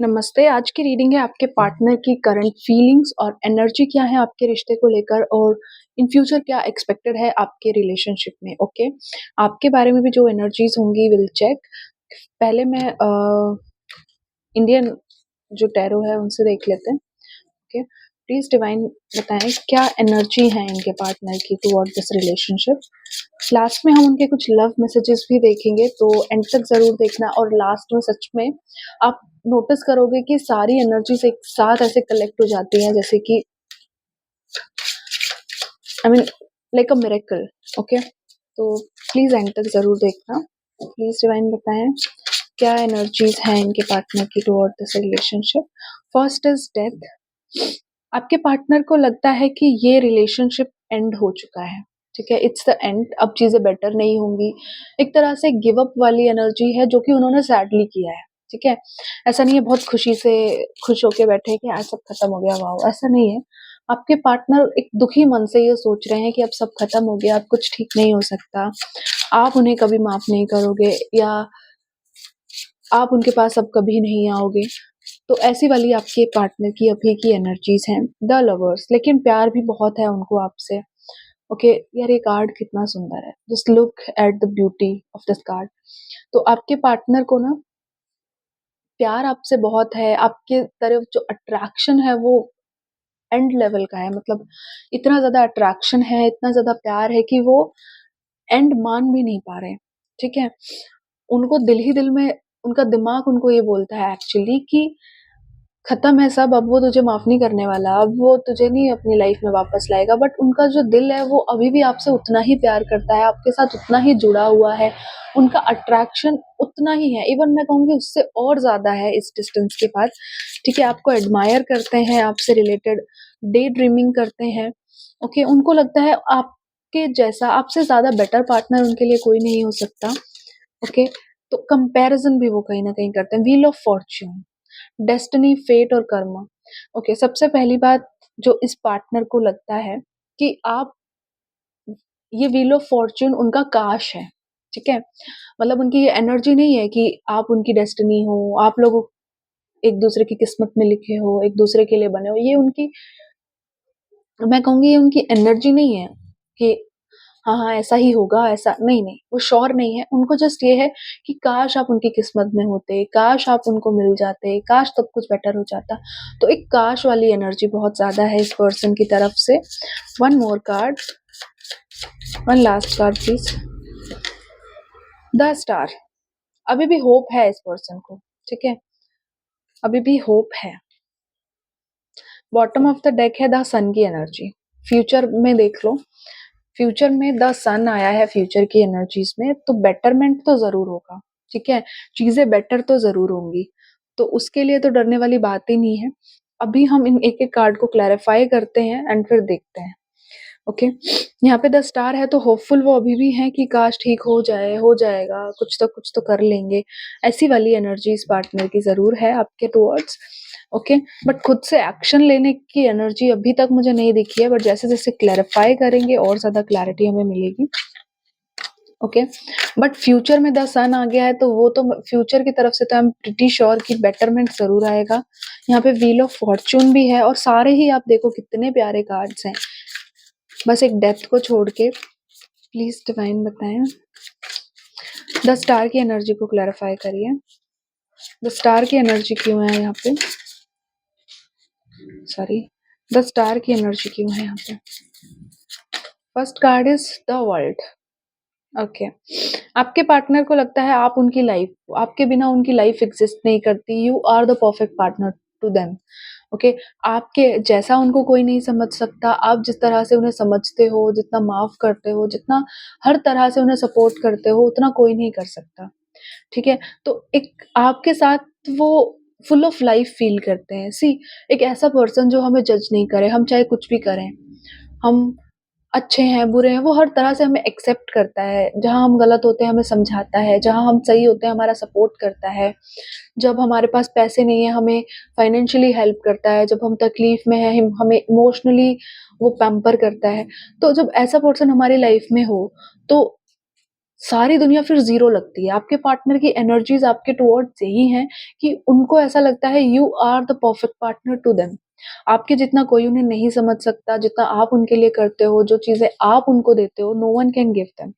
नमस्ते, आज की रीडिंग है आपके पार्टनर की करंट फीलिंग्स और एनर्जी क्या है आपके रिश्ते को लेकर और इन फ्यूचर क्या एक्सपेक्टेड है आपके रिलेशनशिप में, ओके? आपके बारे में भी जो एनर्जीज़ होंगी विल चेक। पहले मैं इंडियन जो टैरो है उनसे देख लेते हैं, ओके? प्लीज़ डिवाइन बताएँ क्या एनर्जी है इनके पार्टनर की टुवर्ड दिस रिलेशनशिप? लास्ट में हम उनके कुछ लव मैसेजेस भी देखेंगे, तो एंड तक ज़रूर देखना और लास्ट में सच में आप नोटिस करोगे कि सारी एनर्जीज़ एक साथ ऐसे कलेक्ट हो जाती हैं जैसे कि I mean like a miracle, okay? तो प्लीज़ एंड तक ज़रूर देखना। प्लीज़ डिवाइन बताएँ क्या एनर्जीज़ हैं इनके पार्टनर की toward this relationship? First is death. आपके पार्टनर को लगता है कि ये रिलेशनशिप एंड हो चुका है, ठीक है? इट्स द एंड, अब चीज़ें बेटर नहीं होंगी। एक तरह से गिव अप वाली एनर्जी है जो कि उन्होंने सैडली किया है, ठीक है? ऐसा नहीं है बहुत खुशी से खुश होके बैठे हैं कि आज सब खत्म हो गया, वाओ! ऐसा नहीं है। आपके पार्टनर एक दुखी मन से ये सोच रहे हैं कि अब सब खत्म हो गया, अब कुछ ठीक नहीं हो सकता। आप उन्हें कभी माफ़ नहीं करोगे या आप उनके पास अब कभी नहीं आओगे। तो ऐसी वाली आपके पार्टनर की अभी की एनर्जीज़ हैं। द लवर्स, लेकिन प्यार भी बहुत है उनको आपसे। ओके, यार ये कार्ड कितना सुंदर है। Just look at the beauty of this card. तो आपके पार्टनर को ना प्यार आपसे बहुत है, आपके तरफ जो अट्रैक्शन है वो एंड लेवल का है। मतलब इतना ज़्यादा अट्रैक्शन है, इतना ज़्यादा प्यार है कि वो एंड मान भी नहीं पा रहे हैं, ठीक है? उनको दिल ही दिल में उनका दिमाग उनको ये बोलता है एक्चुअली कि खत्म है सब, अब वो तुझे माफ़ नहीं करने वाला, अब वो तुझे नहीं अपनी लाइफ में वापस लाएगा। बट उनका जो दिल है वो अभी भी आपसे उतना ही प्यार करता है, आपके साथ उतना ही जुड़ा हुआ है, उनका अट्रैक्शन उतना ही है, इवन मैं कहूँगी उससे और ज़्यादा है इस डिस्टेंस के बाद, ठीक है? आपको एडमायर करते हैं, आपसे रिलेटेड डे ड्रीमिंग करते हैं, ओके? उनको लगता है आपके जैसा, आपसे ज़्यादा बेटर पार्टनर उनके लिए कोई नहीं हो सकता, ओके? तो कंपैरिज़न भी वो कहीं न कहीं करते हैं। Wheel of fortune, destiny, fate और कर्मा। ओके, सबसे पहली बात जो इस पार्टनर को लगता है कि आप ये व्हील ऑफ फॉर्च्यून उनका काश है, ठीक है? मतलब उनकी ये एनर्जी नहीं है कि आप उनकी डेस्टिनी हो, आप लोग एक-दूसरे की किस्मत में लिखे हो, एक-दूसरे के लिए बने हो। ये उनकी मैं कहूँगी ये उनकी एनर्जी नहीं है कि हाँ, हाँ, ऐसा ही होगा, ऐसा नहीं, वो श्योर नहीं है। उनको जस्ट ये है कि काश आप उनकी किस्मत में होते, काश आप उनको मिल जाते, काश सब कुछ बेटर हो जाता। तो एक काश वाली एनर्जी बहुत ज़्यादा है इस पर्सन की तरफ से। One more card, one last card please. The star, अभी भी होप है इस पर्सन को, ठीक है? अभी भी होप है। बॉटम ऑफ द डेक है द सन की एनर्जी। फ्यूचर में देख लो, फ्यूचर में द सन आया है फ्यूचर की एनर्जीज में, तो बेटरमेंट तो ज़रूर होगा, ठीक है? चीज़ें बेटर तो ज़रूर होंगी, तो उसके लिए तो डरने वाली बात ही नहीं है। अभी हम इन एक-एक कार्ड को क्लैरिफाई करते हैं एंड फिर देखते हैं, ओके? यहाँ पे द स्टार है तो होपफुल वो अभी भी हैं कि काश ठीक हो जाए, हो जाएगा, कुछ तो कर लेंगे। ऐसी वाली एनर्जी इस पार्टनर की ज़रूर है आपके टुवर्ड्स, ओके? बट खुद से एक्शन लेने की एनर्जी अभी तक मुझे नहीं दिखी है, बट जैसे-जैसे क्लैरिफाई करेंगे और ज़्यादा क्लैरिटी हमें मिलेगी, ओके? बट फ्यूचर में द सन आ गया है तो वो तो फ्यूचर की तरफ से तो आई एम प्रिटी श्योर कि बेटरमेंट ज़रूर आएगा। यहाँ पे व्हील ऑफ फॉर्च्यून भी है और सारे ही आप देखो कितने प्यारे कार्ड्स हैं। बस एक डेथ को छोड़ के प्लीज़ डिवाइन बताएँ। द स्टार की एनर्जी को क्लैरिफाई करिए। द स्टार की एनर्जी क्यों है यहाँ पे? सॉरी, द स्टार की एनर्जी क्यों है यहाँ पे? First card is the world, okay. आपके पार्टनर को लगता है आप उनकी लाइफ, आपके बिना उनकी लाइफ एग्जिस्ट नहीं करती। You are the perfect partner to them, okay? आपके जैसा उनको कोई नहीं समझ सकता। आप जिस तरह से उन्हें समझते हो, जितना माफ़ करते हो, जितना हर तरह से उन्हें सपोर्ट करते हो, उतना कोई नहीं कर सकता, ठीक है? तो एक आपके साथ वो फुल ऑफ लाइफ फ़ील करते हैं। सी, एक ऐसा पर्सन जो हमें जज नहीं करे, हम चाहे कुछ भी करें। हम अच्छे हैं, बुरे हैं, वो हर तरह से हमें एक्सेप्ट करता है। जहाँ हम गलत होते हैं हमें समझाता है, जहाँ हम सही होते हैं हमारा सपोर्ट करता है। जब हमारे पास पैसे नहीं है हमें फाइनेंशियली हेल्प करता है, जब हम तकलीफ़ में हैं हमें इमोशनली वो पैम्पर करता है। तो जब ऐसा पर्सन हमारी लाइफ़ में हो, तो सारी दुनिया फिर ज़ीरो लगती है। आपके पार्टनर की एनर्जीज़ आपके टुवर्ड्स यही हैं कि उनको ऐसा लगता है you are the perfect partner to them. आपके जितना कोई उन्हें नहीं समझ सकता, जितना आप उनके लिए करते हो, जो चीज़ें आप उनको देते हो, no one can give them.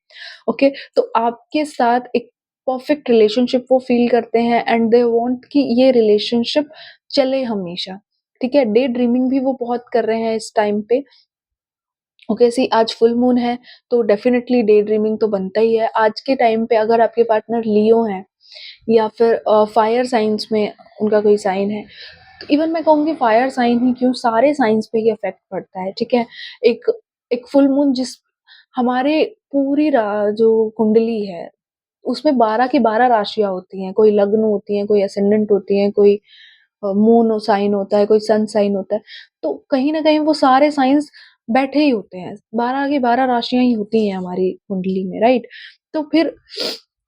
Okay? तो आपके साथ एक परफेक्ट रिलेशनशिप वो फ़ील करते हैं एंड दे वांट कि ये रिलेशनशिप चले हमेशा। ठीक है? डे ड्रीमिंग भी वो बहुत कर रहे हैं इस टाइम पे। ओके सी आज फुल मून है तो डेफिनेटली डे ड्रीमिंग तो बनता ही है। आज के टाइम पे अगर आपके पार्टनर लियो हैं या फिर फायर साइंस में उनका कोई साइन है, तो इवन मैं कहूँगी फायर साइन ही क्यों, सारे साइंस पे ही इफेक्ट पड़ता है। ठीक है? एक एक फुल मून जिस हमारे पूरी जो कुंडली है उसमें 12 की 12 राशियां होती हैं, कोई लग्न होती हैं, कोई असेंडेंट होती हैं, कोई मून साइन होता है, कोई सन साइन होता है। तो कहीं न कहीं वो सारे साइन्स बैठे ही होते हैं। 12 की 12 राशियाँ ही होती हैं हमारी कुंडली में, राइट? तो फिर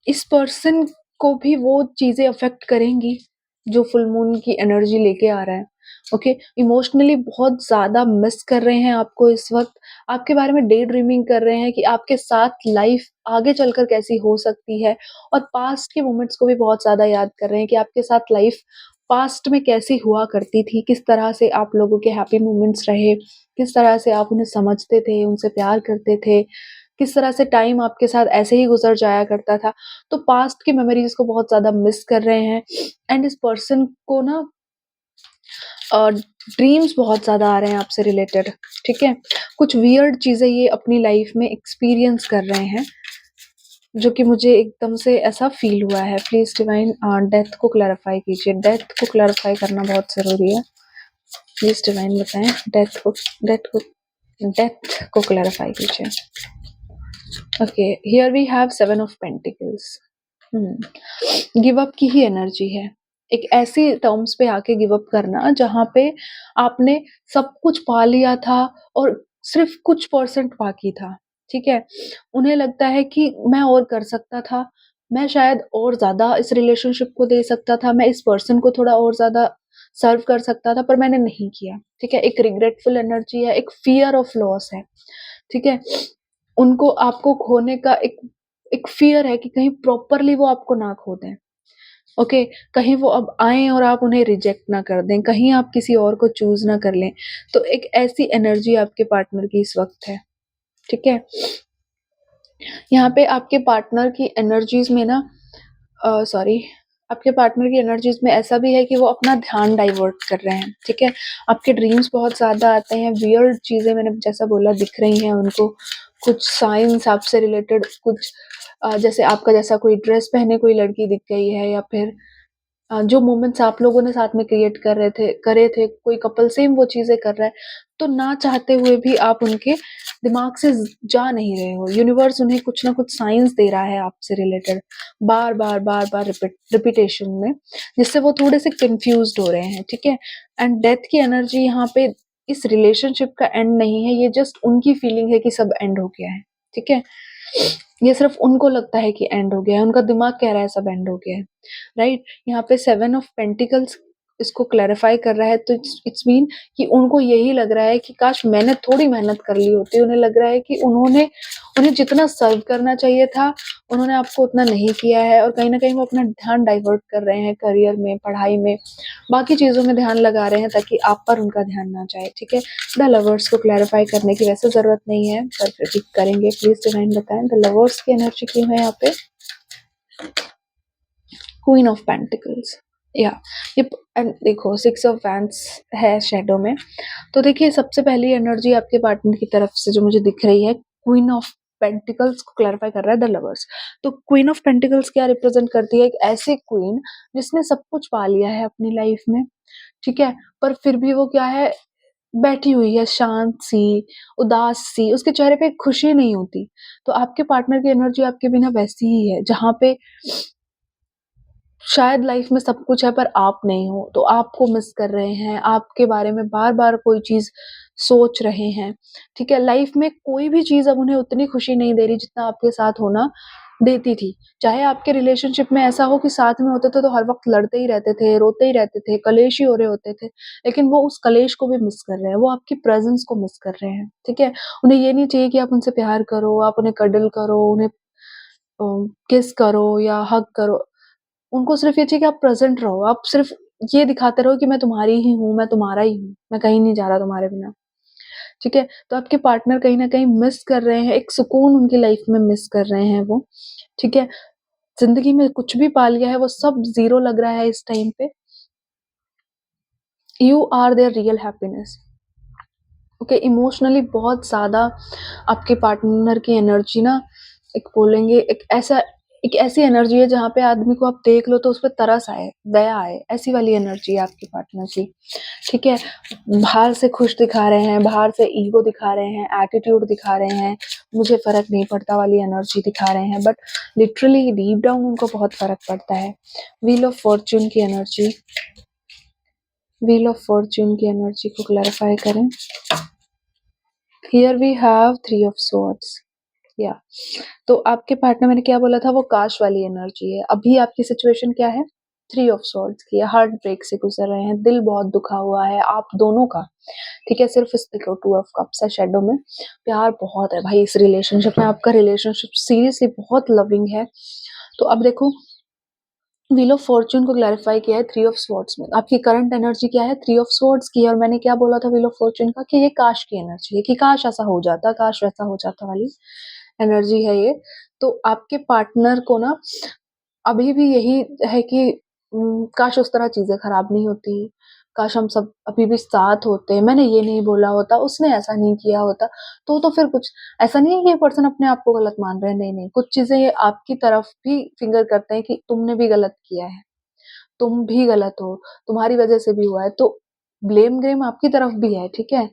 इस पर्सन को भी वो चीज़ें अफ़ेक्ट करेंगी, जो फुल मून की एनर्जी लेके आ रहा है। ओके? इमोशनली बहुत ज़्यादा मिस कर रहे हैं आपको इस वक़्त। आपके बारे में डे ड्रीमिंग कर रहे हैं कि आपके साथ लाइफ़ आगे चलकर कैसी हो सकती है और पास्ट के मोमेंट्स को भी बहुत ज़्यादा याद कर रहे हैं कि आपके साथ लाइफ़ पास्ट में कैसी हुआ करती थी, किस तरह से आप लोगों के हैप्पी मोमेंट्स रहे, किस तरह से आप उन्हें समझते थे, उनसे प्यार करते थे, किस तरह से टाइम आपके साथ ऐसे ही गुज़र जाया करता था। तो पास्ट की मेमोरीज़ को बहुत ज़्यादा मिस कर रहे हैं एंड इस पर्सन को ना ड्रीम्स बहुत ज़्यादा आ रहे हैं आपसे रिलेटेड, ठीक है? कुछ वियर्ड चीज़ें ये अपनी लाइफ़ में एक्सपीरियंस कर रहे हैं, जो कि मुझे एकदम से ऐसा फ़ील हुआ है। प्लीज़ डिवाइन डेथ को क्लैरिफ़ाई कीजिए। डेथ को क्लैरिफ़ाई करना बहुत ज़रूरी है। प्लीज़ डिवाइन बताएँ डेथ को डेथ को क्लैरिफ़ाई कीजिए। Okay, here we have 7 of pentacles. Give up की ही एनर्जी है। एक ऐसी टर्म्स पे आके गिव अप करना जहाँ पे आपने सब कुछ पा लिया था और सिर्फ़ कुछ परसेंट बाकी था, ठीक है? उन्हें लगता है कि मैं और कर सकता था, मैं शायद और ज़्यादा इस रिलेशनशिप को दे सकता था, मैं इस पर्सन को थोड़ा और ज़्यादा सर्व कर सकता था पर मैंने नहीं किया, ठीक है? एक रिग्रेटफुल एनर्जी है, एक फ़ियर ऑफ लॉस है, ठीक है? उनको आपको खोने का एक एक फ़ियर है कि कहीं प्रॉपरली वो आपको ना खो दें। ओके, कहीं वो अब आएँ और आप उन्हें रिजेक्ट ना कर दें, कहीं आप किसी और को चूज़ ना कर लें। तो एक ऐसी एनर्जी आपके पार्टनर की इस वक़्त है, ठीक है? यहाँ पे आपके पार्टनर की एनर्जीज़ में ना सॉरी, आपके पार्टनर की एनर्जीज़ में ऐसा भी है कि वो अपना ध्यान डाइवर्ट कर रहे हैं, ठीक है? आपके ड्रीम्स बहुत ज़्यादा आते हैं, वियर्ड चीज़ें मैंने जैसा बोला दिख रही हैं उनको, कुछ साइन्स आपसे रिलेटेड कुछ जैसे आपका जैसा कोई ड्रेस पहने कोई लड़की दिख गई है या फिर जो मोमेंट्स आप लोगों ने साथ में क्रिएट करे थे, कोई कपल सेम वो चीज़ें कर रहा है, तो ना चाहते हुए भी आप उनके दिमाग से जा नहीं रहे हो। यूनिवर्स उन्हें कुछ ना कुछ साइन्स दे रहा है आपसे रिलेटेड, बार-बार, बार-बार रिपिटेशन में, जिससे वो थोड़े से कन्फ्यूज़्ड हो रहे हैं, ठीक है? एंड डेथ की एनर्जी यहाँ पे इस रिलेशनशिप का एंड नहीं है, ये जस्ट उनकी फीलिंग है कि सब एंड हो गया है, ठीक है? ये सिर्फ़ उनको लगता है कि एंड हो गया है, उनका दिमाग कह रहा है सब एंड हो गया है। राइट? यहाँ पे 7 ऑफ पेंटिकल्स इसको क्लैरिफ़ाई कर रहा है तो इट्स मीन कि उनको यही लग रहा है कि काश मैंने थोड़ी मेहनत कर ली होती। उन्हें लग रहा है कि उन्हें जितना सर्व करना चाहिए था, उन्होंने आपको उतना नहीं किया है और कहीं न कहीं वो अपना ध्यान डाइवर्ट कर रहे हैं करियर में, पढ़ाई में, बाकी चीज़ों में ध्यान लगा रहे हैं ताकि आप पर उनका ध्यान ना जाए, ठीक है? द लवर्स को क्लैरिफ़ाई करने की वैसे ज़रूरत नहीं है, पर फिर भी करेंगे। प्लीज़ डिवाइन बताएँ द लवर्स की एनर्जी क्यों है यहाँ पे? क्वीन ऑफ पेंटिकल्स या ये एंड देखो 6 ऑफ वैंड्स है शैडो में। तो देखिए सबसे पहली एनर्जी आपके पार्टनर की तरफ से जो मुझे दिख रही है क्वीन ऑफ पेंटिकल्स को क्लैरिफाई कर रहा है द लवर्स। तो क्वीन ऑफ पेंटिकल्स क्या रिप्रेजेंट करती है? एक ऐसी क्वीन जिसने सब कुछ पा लिया है अपनी लाइफ में, ठीक है? पर फिर भी वो क्या है, बैठी हुई है शांत सी, उदास सी, उसके चेहरे पे खुशी नहीं होती। तो आपके पार्टनर की एनर्जी आपके बिना वैसी ही है, जहाँ पे शायद लाइफ में सब कुछ है पर आप नहीं हो, तो आपको मिस कर रहे हैं, आपके बारे में बार-बार कोई चीज़ सोच रहे हैं, ठीक है? लाइफ में कोई भी चीज़ अब उन्हें उतनी खुशी नहीं दे रही जितना आपके साथ होना देती थी। चाहे आपके रिलेशनशिप में ऐसा हो कि साथ में होते थे तो हर वक़्त लड़ते ही रहते थे, रोते ही रहते थे, कलेश ही हो रहे होते थे, लेकिन वो उस कलेश को भी मिस कर रहे हैं, वो आपकी प्रेज़ेंस को मिस कर रहे हैं, ठीक है? उन्हें ये नहीं चाहिए कि आप उनसे प्यार करो, आप उन्हें कडल करो, उन्हें किस करो या हग करो, उनको सिर्फ़ ये चाहिए कि आप प्रेज़ेंट रहो, आप सिर्फ़ ये दिखाते रहो कि मैं तुम्हारी ही हूँ, मैं तुम्हारा ही हूँ, मैं कहीं नहीं जा रहा तुम्हारे बिना, ठीक है? तो आपके पार्टनर कहीं न कहीं मिस कर रहे हैं, एक सुकून उनकी लाइफ़ में मिस कर रहे हैं वो, ठीक है? ज़िंदगी में कुछ भी पा लिया है, वो सब ज़ीरो लग रहा है इस टाइम पे। You are there real happiness, okay? Emotionally बहुत ज़्यादा आपके पार्टनर की एनर्जी ना, एक बोलेंगे एक ऐसी एनर्जी है जहाँ पे आदमी को आप देख लो तो उस पे तरस आए, दया आए, ऐसी वाली एनर्जी है आपके पार्टनर की, ठीक है? बाहर से खुश दिखा रहे हैं, बाहर से ईगो दिखा रहे हैं, एटीट्यूड दिखा रहे हैं, मुझे फ़र्क नहीं पड़ता वाली एनर्जी दिखा रहे हैं, बट लिटरली डीप डाउन उनको बहुत फ़र्क पड़ता है। व्हील ऑफ फॉर्च्यून की एनर्जी, व्हील ऑफ फॉर्च्यून की एनर्जी को क्लैरिफ़ाई करें। Here we have three of swords, या तो आपके पार्टनर, मैंने क्या बोला था, वो काश वाली एनर्जी है। अभी आपकी सिचुएशन क्या है? थ्री ऑफ स्वॉर्ड्स की है, हार्ट ब्रेक से गुजर रहे हैं, दिल बहुत दुखा हुआ है आप दोनों का, ठीक है? सिर्फ इस देखो टू ऑफ कप्स है शैडो में, प्यार बहुत है भाई इस रिलेशनशिप में, आपका रिलेशनशिप सीरियसली बहुत लविंग है। तो अब देखो, व्हील ऑफ फॉर्च्यून को क्लैरिफाई किया है थ्री ऑफ स्वॉर्ड्स में, आपकी करंट एनर्जी क्या है? थ्री ऑफ स्वॉर्ड्स की है। और मैंने क्या बोला था व्हील ऑफ फॉर्च्यून का, कि ये काश की एनर्जी है, कि काश ऐसा हो जाता, काश वैसा हो जाता वाली एनर्जी है ये। तो आपके पार्टनर को ना अभी भी यही है कि काश उस तरह चीज़ें खराब नहीं होती, काश हम सब अभी भी साथ होते, मैंने ये नहीं बोला होता, उसने ऐसा नहीं किया होता, तो फिर कुछ ऐसा नहीं है कि ये पर्सन अपने आप को गलत मान रहे हैं, नहीं, कुछ चीज़ें ये आपकी तरफ भी फिंगर करते हैं कि तुमने भी गलत किया है, तुम भी गलत हो, तुम्हारी वजह से भी हुआ है, तो ब्लेम गेम आपकी तरफ भी है, ठीक है?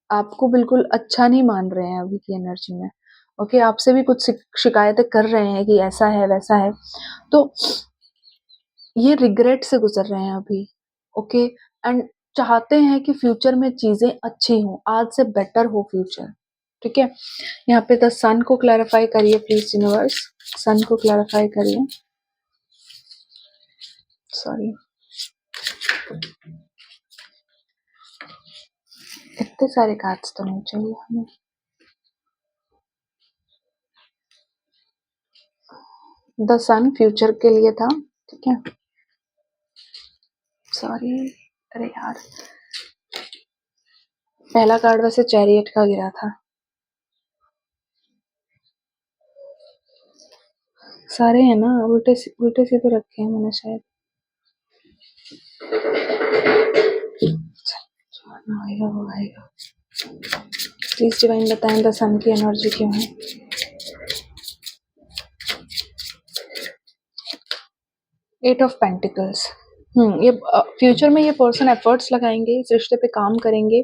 आपको बिल्कुल अच्छा नहीं मान रहे हैं अभी की एनर्जी में, ओके? आपसे भी कुछ शिकायतें कर रहे हैं कि ऐसा है, वैसा है, तो ये रिग्रेट से गुज़र रहे हैं अभी, ओके? एंड चाहते हैं कि फ्यूचर में चीज़ें अच्छी हों, आज से बेटर हो फ्यूचर, ठीक है? यहाँ पे द सन को क्लैरिफ़ाई करिए प्लीज़ यूनिवर्स, सन को क्लैरिफ़ाई करिए। सॉरी, इतने सारे कार्ड्स तो नहीं चाहिए हमें। द सन फ्यूचर के लिए था, ठीक है? सॉरी, अरे यार, पहला कार्ड वैसे चैरियट का गिरा था। सारे हैं ना, उल्टे सीधे रखे हैं मैंने शायद। जो आएगा वो आएगा। प्लीज डिवाइन बताएं द सन की एनर्जी क्यों है? Eight of pentacles. ये फ्यूचर में ये पर्सन एफर्ट्स लगाएंगे, इस रिश्ते पे काम करेंगे,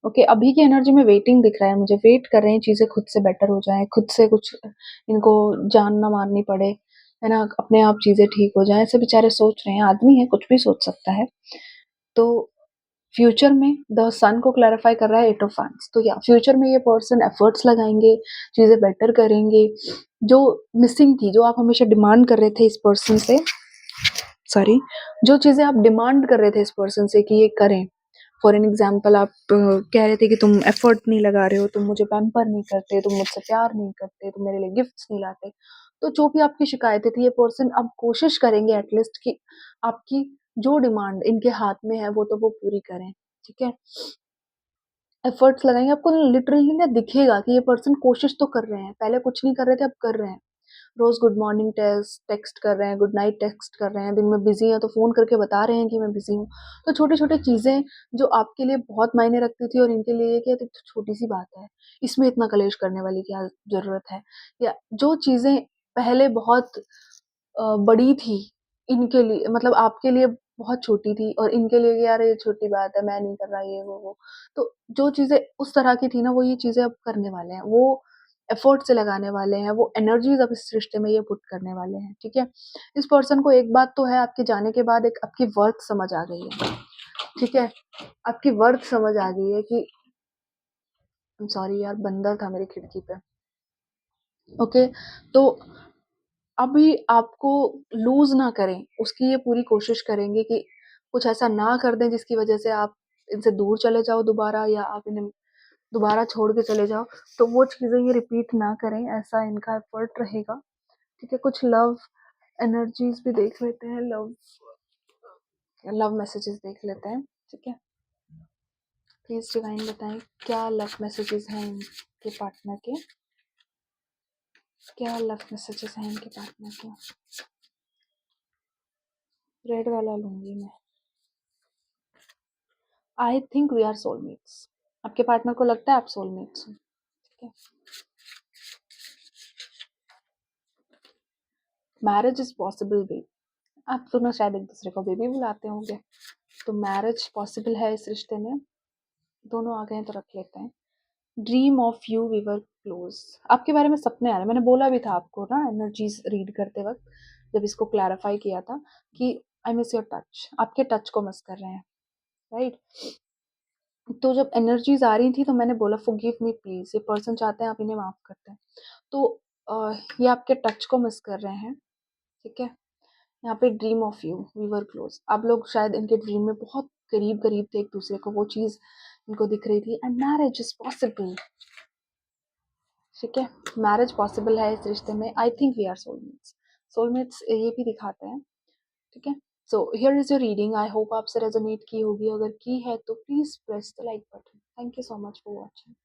ओके? अभी की एनर्जी में वेटिंग दिख रहा है मुझे, वेट कर रहे हैं चीज़ें खुद से बेटर हो जाएं, खुद से कुछ इनको जान ना मारनी पड़े, है ना? अपने आप चीज़ें ठीक हो जाएं, ऐसे बेचारे सोच रहे हैं, आदमी है कुछ भी सोच सकता है। तो फ्यूचर में द सन को क्लैरिफाई कर रहा है एट ऑफ वैंड्स, तो या फ्यूचर में ये पर्सन एफर्ट्स लगाएंगे, चीज़ें बेटर करेंगे, जो मिसिंग थी, जो आप हमेशा डिमांड कर रहे थे इस पर्सन से, सॉरी, जो चीज़ें आप डिमांड कर रहे थे इस पर्सन से कि ये करें, फॉर एन एग्जाम्पल आप कह रहे थे कि तुम एफर्ट नहीं लगा रहे हो, तुम मुझे पैम्पर नहीं करते, तुम मुझसे प्यार नहीं करते, तुम मेरे लिए गिफ्ट्स नहीं लाते, तो जो भी आपकी शिकायतें थी, ये पर्सन अब कोशिश करेंगे एटलीस्ट कि आपकी जो डिमांड इनके हाथ में है वो तो वो पूरी करें, ठीक है? एफर्ट्स लगाएंगे, आपको लिटरली ना दिखेगा कि ये पर्सन कोशिश तो कर रहे हैं, पहले कुछ नहीं कर रहे थे, अब कर रहे हैं। रोज गुड मॉर्निंग टेक्स्ट कर रहे हैं, गुड नाइट टेक्स्ट कर रहे हैं, दिन में बिजी हैं तो फोन करके बता रहे हैं कि मैं बिजी हूँ। तो छोटी छोटी चीजें जो आपके लिए बहुत मायने रखती थी और इनके लिए कि तो छोटी सी बात है, इसमें इतना कलेश करने वाली क्या जरूरत है, या जो चीजें पहले बहुत बड़ी थी इनके लिए, मतलब आपके लिए बहुत छोटी थी और इनके लिए कि यार ये छोटी बात है, मैं नहीं कर रहा ये वो। तो जो चीज़ें उस तरह की थी ना, वो ये चीज़ें अब करने वाले हैं। वो एफर्ट से लगाने वाले हैं, वो एनर्जीज़ अब इस रिश्ते में ये पुट करने वाले हैं, ठीक है? इस पर्सन को एक बात तो है, आपके जाने के बाद एक आपकी वर्थ समझ आ गई है, ठीक है? आपकी वर्थ समझ आ गई है कि आई एम सॉरी यार, बंदर था मेरी खिड़की पे। ओके, तो अभी आपको लूज़ ना करें, उसकी ये पूरी कोशिश करेंगे कि कुछ ऐसा ना कर दें जिसकी वज़ह से आप इनसे दूर चले जाओ दोबारा, या आप इन्हें दोबारा छोड़ के चले जाओ। तो वो चीज़ें ये रिपीट ना करें, ऐसा इनका एफ़र्ट रहेगा। ठीक है, कुछ लव एनर्जीज भी देख लेते हैं, लव मैसेजेस देख लेते हैं। ठीक है, प्लीज डिवाइन बताएं क्या लव मैसेजेस हैं इनके पार्टनर के, क्या लव मैसेजेस हैं इनके पार्टनर के। रेड वाला लूंगी मैं। I think we are soulmates. आपके पार्टनर को लगता है आप सोलमेट्स हो। ठीक है, मैरिज इज पॉसिबल भी। आप दोनों शायद एक दूसरे को बेबी बुलाते होंगे, तो मैरिज पॉसिबल है इस रिश्ते में। दोनों आ गए हैं तो रख लेते हैं। Dream of you we were close. आपके बारे में सपने आ रहे हैं, मैंने बोला भी था आपको ना एनर्जीज रीड करते वक्त, जब इसको क्लैरिफाई किया था कि आई मिस योर टच, आपके टच को मिस कर रहे हैं, राइट। तो जब एनर्जीज आ रही थी तो मैंने बोला फॉरगिव मी प्लीज, ये पर्सन चाहते हैं आप इन्हें माफ करते हैं। तो ये आपके टच को मिस कर रहे हैं। ठीक है, यहाँ पे dream of you we were close, आप लोग शायद इनके ड्रीम में बहुत करीब करीब थे एक दूसरे को, वो चीज इनको दिख रही थी। And marriage is possible. ठीक है, मैरिज पॉसिबल है इस रिश्ते में। I think we are soulmates. Soulmates ये भी दिखाते हैं। ठीक है, so here is your reading. I hope आपसे रेजोनेट की होगी, अगर की है तो please press the like button. Thank you so much for watching.